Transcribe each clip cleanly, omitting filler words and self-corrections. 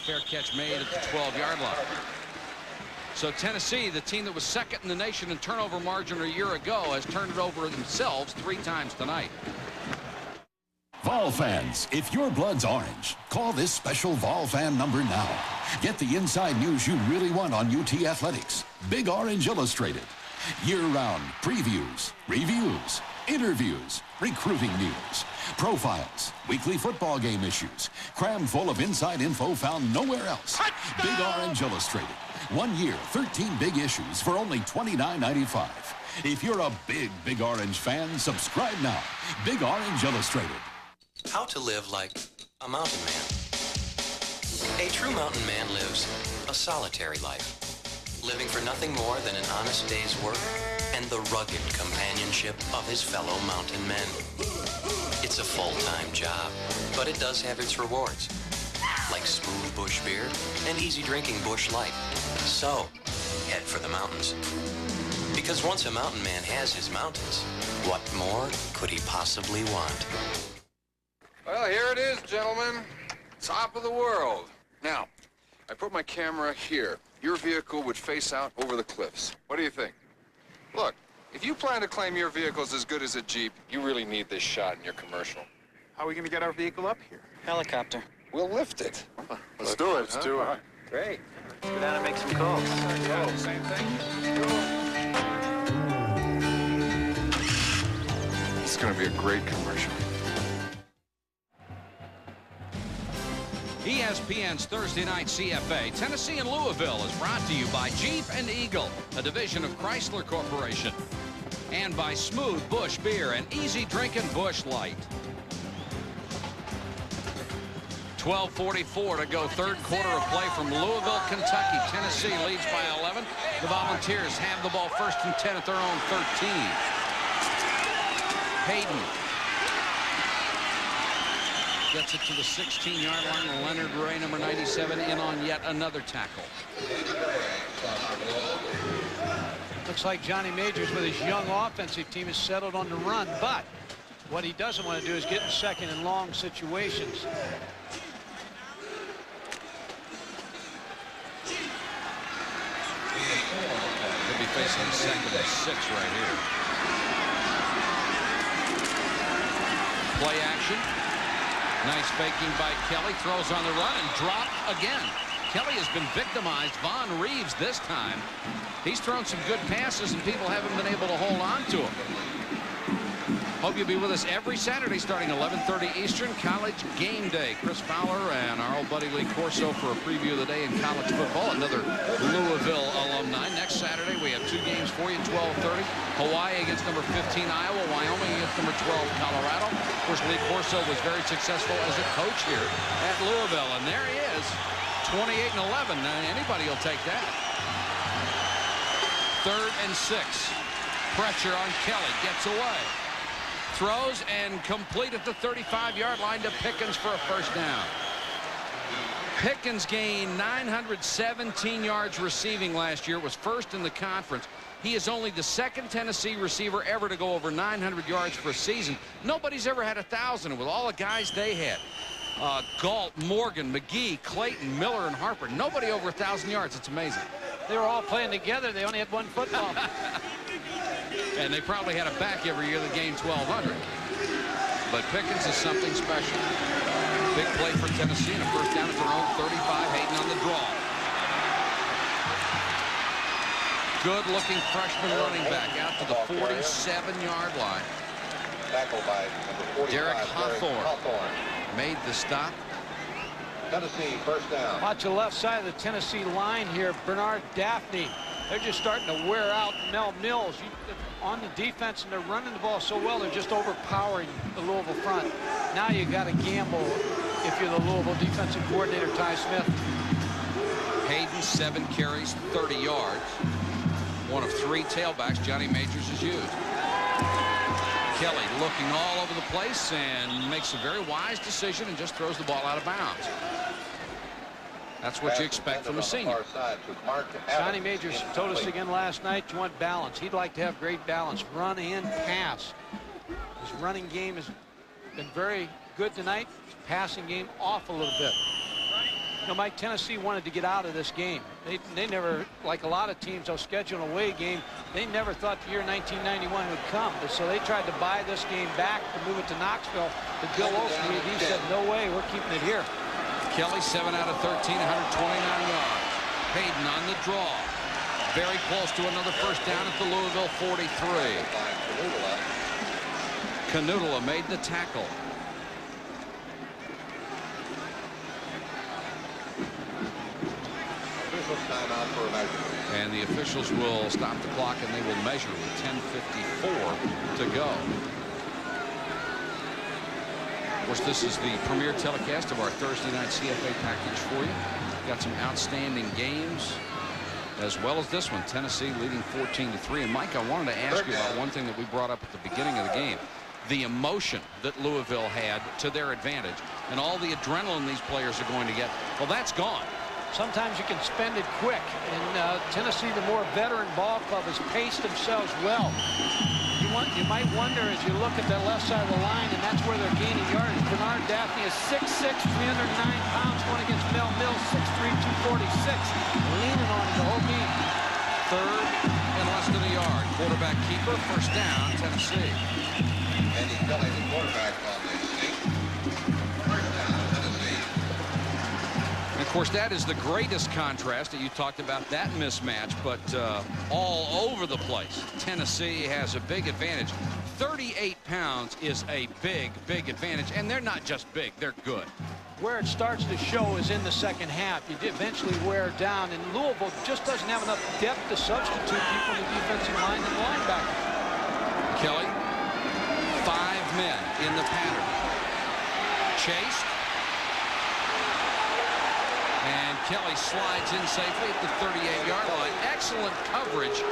fair catch made at the 12-yard line. So Tennessee, the team that was second in the nation in turnover margin a year ago, has turned it over themselves 3 times tonight. Vol fans, if your blood's orange, call this special Vol fan number now. Get the inside news you really want on UT Athletics. Big Orange Illustrated. Year-round previews, reviews, interviews, recruiting news, profiles, weekly football game issues, crammed full of inside info found nowhere else. Big Orange Illustrated. 1 year, 13 big issues for only $29.95. If you're a big Orange fan, subscribe now. Big Orange Illustrated. How to live like a mountain man. A true mountain man lives a solitary life, living for nothing more than an honest day's work and the rugged companionship of his fellow mountain men. It's a full-time job, but it does have its rewards, like smooth bush beer and easy drinking bush light. So, head for the mountains. Because once a mountain man has his mountains, what more could he possibly want? Well, here it is, gentlemen. Top of the world. Now, I put my camera here. Your vehicle would face out over the cliffs. What do you think? Look, if you plan to claim your vehicle's as good as a Jeep, you really need this shot in your commercial. How are we going to get our vehicle up here? Helicopter. We'll lift it. Let's do it. Let's do it. Great. Let's go down and make some calls. Yeah, same thing. It's going to be a great commercial. ESPN's Thursday Night CFA, Tennessee and Louisville, is brought to you by Jeep and Eagle, a division of Chrysler Corporation, and by Smooth Bush Beer and easy drinking Bush Light. 12:44 to go, third quarter of play from Louisville, Kentucky. Tennessee leads by 11. The Volunteers have the ball first and 10 at their own 13. Hayden gets it to the 16-yard line. Leonard Ray, number 97, in on yet another tackle. Looks like Johnny Majors with his young offensive team is settled on the run, but what he doesn't want to do is get in second and long situations. He'll be facing second and 6 right here. Play action. Nice faking by Kelly. Throws on the run and dropped again. Kelly has been victimized. Von Reeves this time. He's thrown some good passes and people haven't been able to hold on to him. Hope you'll be with us every Saturday starting 11:30 Eastern, College Game Day. Chris Fowler and our old buddy Lee Corso for a preview of the day in college football. Another Louisville alumni. Next Saturday we have 2 games for you, 12:30. Hawaii against number 15 Iowa, Wyoming against number 12 Colorado. Of course, Lee Corso was very successful as a coach here at Louisville, and there he is, 28-11. Anybody will take that. 3rd and 6. Pressure on Kelly, gets away. Throws and complete at the 35-yard line to Pickens for a first down. Pickens gained 917 yards receiving last year, was first in the conference. He is only the 2nd Tennessee receiver ever to go over 900 yards for a season. Nobody's ever had 1,000 with all the guys they had. Galt, Morgan, McGee, Clayton, Miller, and Harper. Nobody over 1,000 yards. It's amazing. They were all playing together. They only had one football. And they probably had a back every year that gained 1,200. But Pickens is something special. Big play for Tennessee and a first down at their own 35. Hayden on the draw. Good-looking freshman running back out to the 47-yard line. Tackled by number 45, Derek Hawthorne made the stop. Tennessee, first down. Watch the left side of the Tennessee line here. Bernard Daphne. They're just starting to wear out Mel Mills. On the defense, and they're running the ball so well, they're just overpowering the Louisville front. Now you got to gamble if you're the Louisville defensive coordinator, Ty Smith. Hayden, 7 carries, 30 yards. One of 3 tailbacks Johnny Majors has used. Kelly looking all over the place and makes a very wise decision and just throws the ball out of bounds. That's what you expect from a senior. Johnny Majors told us again last night you want balance. He'd like to have great balance, run and pass. His running game has been very good tonight. His passing game off a little bit. You know, Mike, Tennessee wanted to get out of this game. They never, like a lot of teams, they'll schedule an away game. They never thought the year 1991 would come. So they tried to buy this game back to move it to Knoxville. But Bill Olson, he said, no way, we're keeping it here. Kelly, 7 out of 13, 129 yards. Hayden on the draw. Very close to another first down at the Louisville 43. Canoodle made the tackle. Timeout for a measurement. And the officials will stop the clock and they will measure with 10:54 to go. Of course, this is the premier telecast of our Thursday night CFA package for you. Got some outstanding games as well as this one. Tennessee leading 14-3. And Mike, I wanted to ask you about one thing that we brought up at the beginning of the game. The emotion that Louisville had to their advantage and all the adrenaline these players are going to get. Well, that's gone. Sometimes you can spend it quick. And Tennessee, the more veteran ball club, has paced themselves well. You might wonder as you look at the left side of the line, and that's where they're gaining yardage. Bernard Daphne is 6'6", 309 pounds, going against Mel Mills, 6'3", 246. Leaning on it the whole game. Third and less than a yard. Quarterback keeper, first down, Tennessee. Andy Kelly, the quarterback on the sneak. First down, Tennessee. And of course, that is the greatest contrast that you talked about, that mismatch, but all over the place. Tennessee has a big advantage. 38 pounds is a big, big advantage, and they're not just big, they're good. Where it starts to show is in the second half. You eventually wear down, and Louisville just doesn't have enough depth to substitute people in the defensive line and linebackers. Kelly, 5 men in the pattern. Chased. And Kelly slides in safely at the 38-yard line. Excellent coverage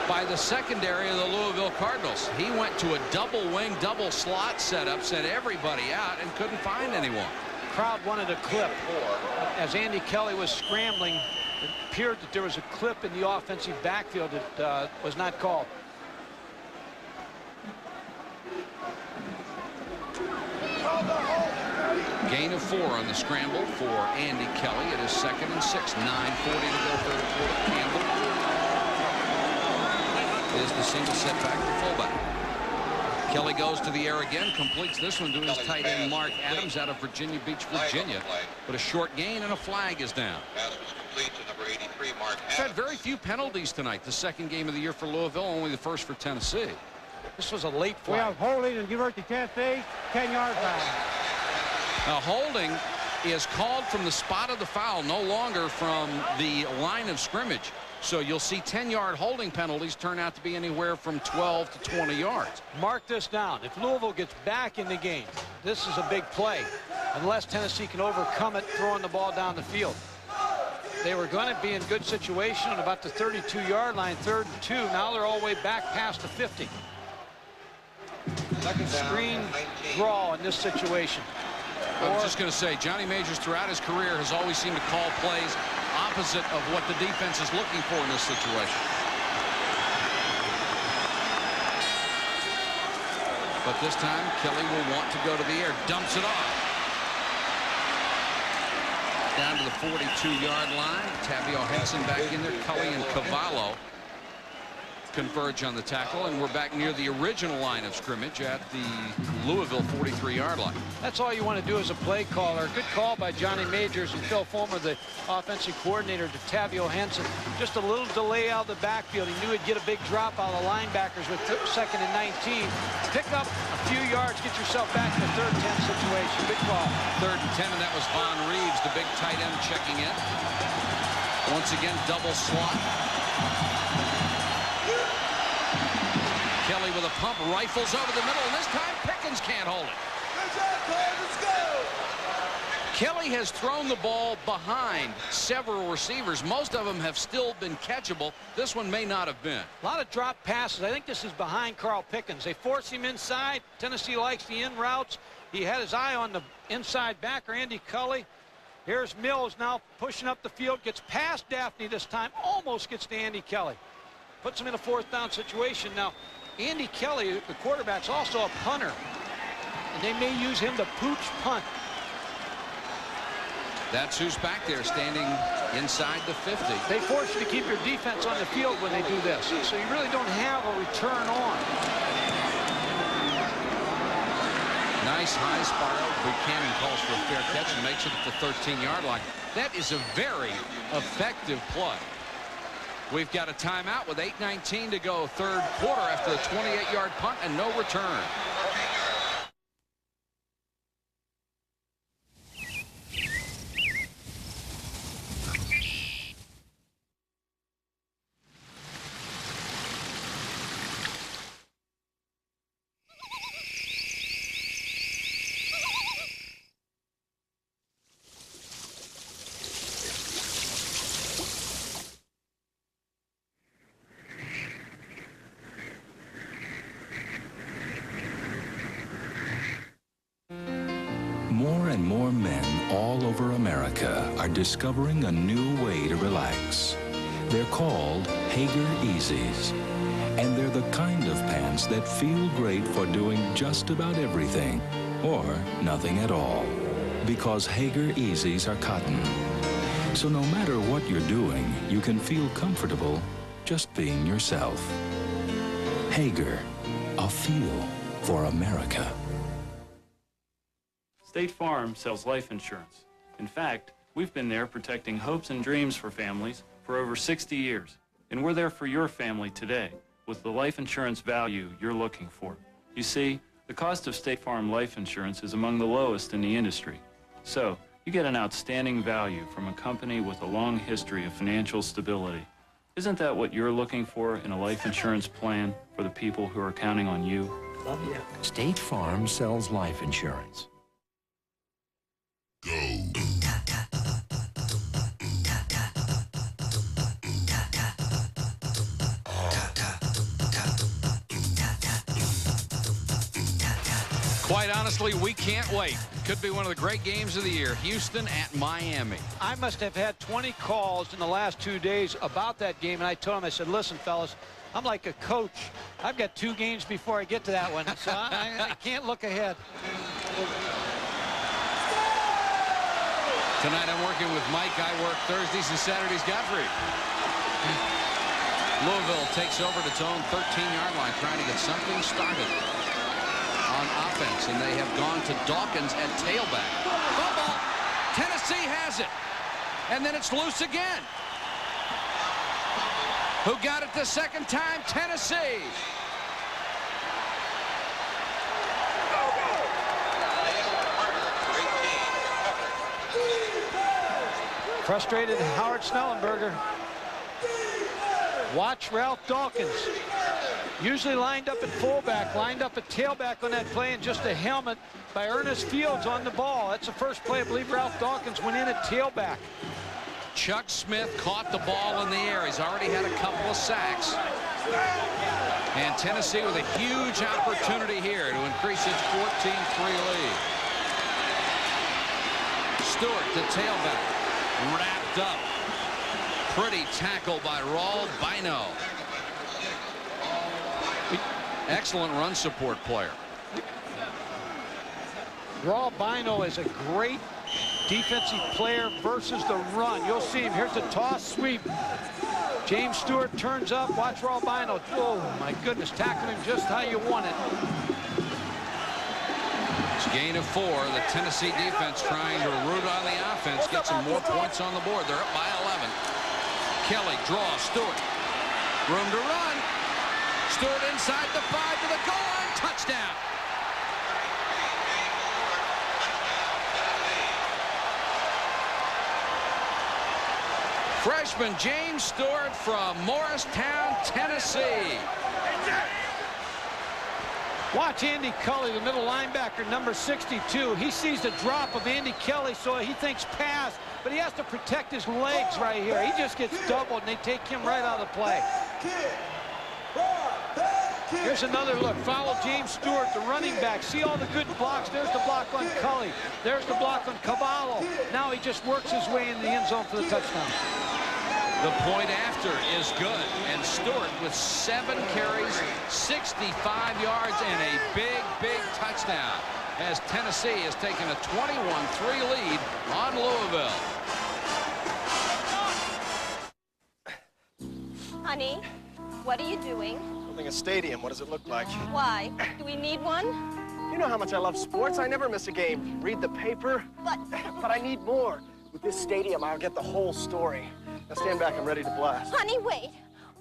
by the secondary of the Louisville Cardinals. He went to a double wing, double slot setup, sent everybody out, and couldn't find anyone. Crowd wanted a clip. As Andy Kelly was scrambling, it appeared that there was a clip in the offensive backfield that was not called. Gain of 4 on the scramble for Andy Kelly. It is 2nd and 6. 9:40 to go third quarter. Campbell is the single setback to fullback. Kelly goes to the air again, completes this one to his tight end Mark Adams out of Virginia Beach, Virginia. But a short gain and a flag is down. Pass was complete to number 83, Mark Adams. Had very few penalties tonight. The second game of the year for Louisville, only the first for Tennessee. This was a late flag. We have holding and University of Tennessee, 10-yard line. Now, holding is called from the spot of the foul, no longer from the line of scrimmage. So you'll see 10-yard holding penalties turn out to be anywhere from 12 to 20 yards. Mark this down. If Louisville gets back in the game, this is a big play, unless Tennessee can overcome it throwing the ball down the field. They were going to be in good situation at about the 32-yard line, 3rd and 2. Now they're all the way back past the 50. Screen draw in this situation. I was just going to say, Johnny Majors throughout his career has always seemed to call plays opposite of what the defense is looking for in this situation. But this time, Kelly will want to go to the air. Dumps it off. Down to the 42-yard line. Tavio Henson back in there. Cully and Cavallo converge on the tackle, and we're back near the original line of scrimmage at the Louisville 43-yard line. That's all you want to do as a play caller. Good call by Johnny Majors and Phil Fulmer, the offensive coordinator, to Tavio Henson. Just a little delay out of the backfield. He knew he'd get a big drop out of the linebackers with 2nd and 19. Pick up a few yards, get yourself back in a 3rd and 10 situation. Good call. 3rd and 10, and that was Von Reeves, the big tight end, checking in. Once again, double slot. Kelly with a pump, rifles over the middle, and this time Pickens can't hold it. Let's go. Kelly has thrown the ball behind several receivers. Most of them have still been catchable. This one may not have been. A lot of drop passes. I think this is behind Carl Pickens. They force him inside. Tennessee likes the in routes. He had his eye on the inside backer, Andy Kelly. Here's Mills now pushing up the field, gets past Daphne this time, almost gets to Andy Kelly. Puts him in a 4th down situation. Now, Andy Kelly, the quarterback's also a punter, and they may use him to pooch punt. That's who's back there standing inside the 50. They force you to keep your defense on the field when they do this, so you really don't have a return on. Nice high spiral. Buchanan calls for a fair catch and makes it at the 13-yard line. That is a very effective play. We've got a timeout with 8:19 to go, third quarter, after the 28-yard punt and no return. More and more men all over America are discovering a new way to relax. They're called Hager Easies. And they're the kind of pants that feel great for doing just about everything, or nothing at all. Because Hager Easies are cotton. So no matter what you're doing, you can feel comfortable just being yourself. Hager, a feel for America. State Farm sells life insurance. In fact, we've been there protecting hopes and dreams for families for over 60 years. And we're there for your family today with the life insurance value you're looking for. You see, the cost of State Farm life insurance is among the lowest in the industry. So, you get an outstanding value from a company with a long history of financial stability. Isn't that what you're looking for in a life insurance plan for the people who are counting on you? Oh, yeah. State Farm sells life insurance. Go. Quite honestly, we can't wait. Could be one of the great games of the year. Houston at Miami. I must have had 20 calls in the last 2 days about that game, and I told them, I said, listen, fellas, I'm like a coach. I've got 2 games before I get to that one, so I can't look ahead. Tonight I'm working with Mike. I work Thursdays and Saturdays, Godfrey. Louisville takes over at its own 13-yard line, trying to get something started on offense, and they have gone to Dawkins at tailback. Fumble! Tennessee has it, and then it's loose again. Who got it the second time? Tennessee. Frustrated Howard Snellenberger. Watch Ralph Dawkins. Usually lined up at fullback, lined up at tailback on that play, and just a helmet by Ernest Fields on the ball. That's the first play I believe Ralph Dawkins went in at tailback. Chuck Smith caught the ball in the air. He's already had a couple of sacks. And Tennessee with a huge opportunity here to increase its 14-3 lead. Stewart, the tailback, wrapped up. Pretty tackle by Raul Bino. Excellent run support player. Raul Bino is a great defensive player versus the run. You'll see him. Here's the toss sweep. James Stewart turns up. Watch Raul Bino. Oh, my goodness. Tackle him just how you want it. It's a gain of 4. The Tennessee defense trying to root on the offense. Get some more points on the board. They're up by 11. Kelly draws Stewart. Room to run. Stewart inside the 5 to the goal line. Touchdown. Freshman James Stewart from Morristown, Tennessee. Watch Andy Cully, the middle linebacker, number 62. He sees the drop of Andy Kelly, so he thinks pass, but he has to protect his legs right here. He just gets doubled, and they take him right out of the play. Here's another look. Follow James Stewart, the running back. See all the good blocks. There's the block on Cully. There's the block on Cavallo. Now he just works his way in the end zone for the touchdown. The point after is good, and Stewart with 7 carries, 65 yards, and a big touchdown as Tennessee has taken a 21-3 lead on Louisville. Honey, what are you doing? Building a stadium. What does it look like? Why? Do we need one? You know how much I love sports. I never miss a game. Read the paper. But I need more. With this stadium, I'll get the whole story. Now stand back. I'm ready to blast. Honey, wait.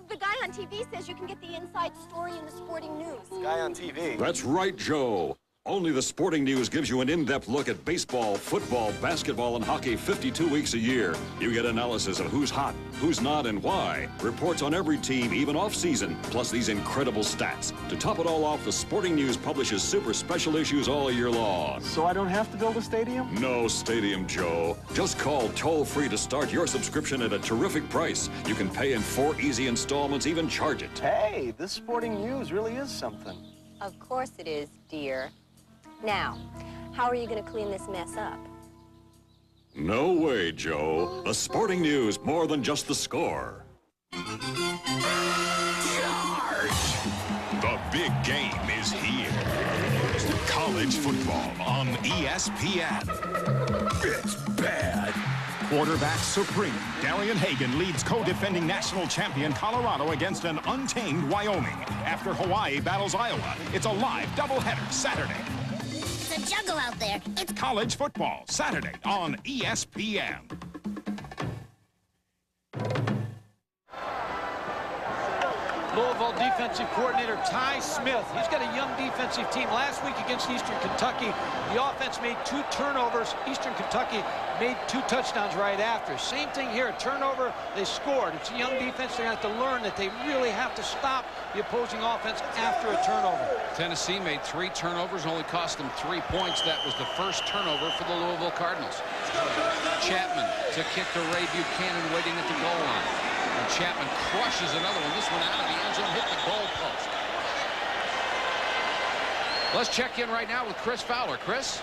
The guy on TV says you can get the inside story in the sporting news. Guy on TV? That's right, Joe. Only the Sporting News gives you an in-depth look at baseball, football, basketball, and hockey 52 weeks a year. You get analysis of who's hot, who's not, and why. Reports on every team, even off-season, plus these incredible stats. To top it all off, the Sporting News publishes super special issues all year long. So I don't have to build a stadium? No stadium, Joe. Just call toll-free to start your subscription at a terrific price. You can pay in 4 easy installments, even charge it. Hey, this Sporting News really is something. Of course it is, dear. Now, how are you going to clean this mess up? No way, Joe. The Sporting News, more than just the score. Charge! The big game is here. College football on ESPN. It's bad. Quarterback supreme, Darian Hagan leads co-defending national champion Colorado against an untamed Wyoming. After Hawaii battles Iowa, it's a live doubleheader Saturday. It's a juggle out there. It's college football, Saturday on ESPN. Louisville defensive coordinator Ty Smith. He's got a young defensive team. Last week against Eastern Kentucky, the offense made 2 turnovers. Eastern Kentucky made 2 touchdowns right after. Same thing here, a turnover, they scored. It's a young defense. They're going to have to learn that they really have to stop the opposing offense after a turnover. Tennessee made 3 turnovers, only cost them 3 points. That was the first turnover for the Louisville Cardinals. Chapman to kick to Ray Buchanan waiting at the goal line. And Chapman crushes another one. This one out of the end zone, hit the goal post. Let's check in right now with Chris Fowler. Chris?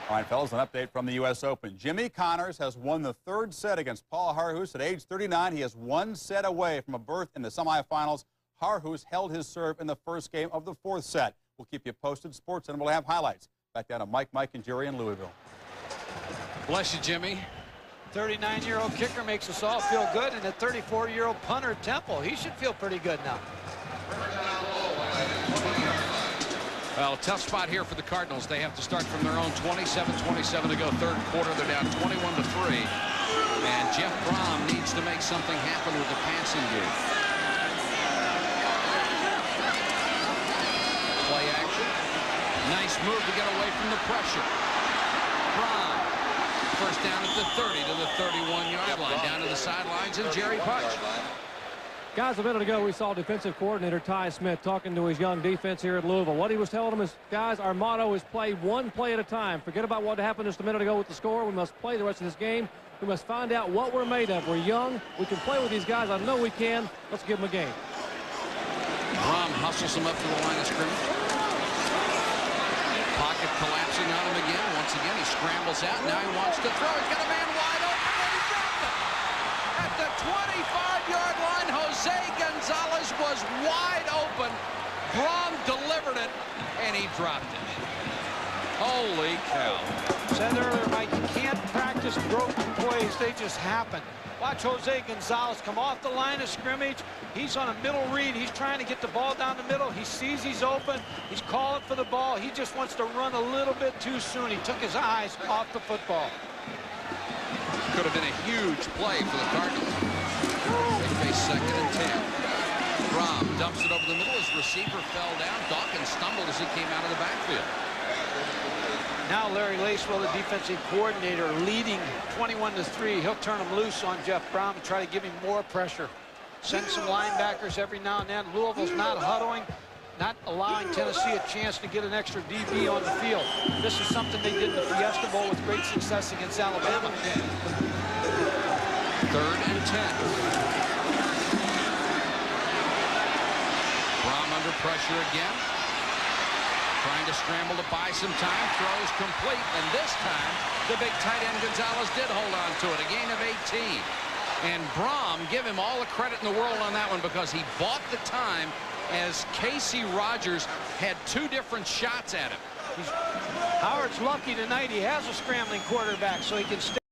All right, fellas, an update from the U.S. Open. Jimmy Connors has won the 3rd set against Paul Harhus at age 39. He is 1 set away from a berth in the semifinals. Harhus held his serve in the first game of the 4th set. We'll keep you posted. Sports Center will have highlights. Back down to Mike, and Jerry in Louisville. Bless you, Jimmy. 39-year-old kicker makes us all feel good, and a 34-year-old punter, Temple, he should feel pretty good now. Well, tough spot here for the Cardinals. They have to start from their own 27-27 to go 3rd quarter. They're down 21-3. And Jeff Brom needs to make something happen with the passing game. Play action. Nice move to get away from the pressure. Brom. First down at the 30 to the 31-yard line. Down to the sidelines and Jerry Putch. Guys, a minute ago we saw defensive coordinator Ty Smith talking to his young defense here at Louisville. What he was telling them is, guys, our motto is play one play at a time. Forget about what happened just a minute ago with the score. We must play the rest of this game. We must find out what we're made of. We're young. We can play with these guys. I know we can. Let's give them a game. Brom hustles him up to the line of scrimmage. Pocket collapsing on him again. Once again, he scrambles out. Now he wants to throw. He's got a man wide open, and he dropped it. At the 25-yard line, Jose Gonzalez was wide open. Brom delivered it, and he dropped it. Holy cow. Said earlier, Mike, you can't practice broken plays. They just happen. Watch Jose Gonzalez come off the line of scrimmage. He's on a middle read. He's trying to get the ball down the middle. He sees he's open. He's calling for the ball. He just wants to run a little bit too soon. He took his eyes off the football. Could have been a huge play for the Cardinals. They face 2nd and 10. Brom dumps it over the middle. His receiver fell down. Dawkins stumbled as he came out of the backfield. Now Larry Lacewell, the defensive coordinator, leading 21-3. He'll turn him loose on Jeff Brom and try to give him more pressure. Send some linebackers every now and then. Louisville's not huddling, not allowing Tennessee a chance to get an extra DB on the field. This is something they did in the Fiesta Bowl with great success against Alabama. 3rd and 10. Brom under pressure again. Trying to scramble to buy some time. Throws complete. And this time, the big tight end Gonzalez did hold on to it. A gain of 18. And Brom, give him all the credit in the world on that one because he bought the time as Casey Rogers had 2 different shots at him. Howard's lucky tonight. He has a scrambling quarterback so he can stay.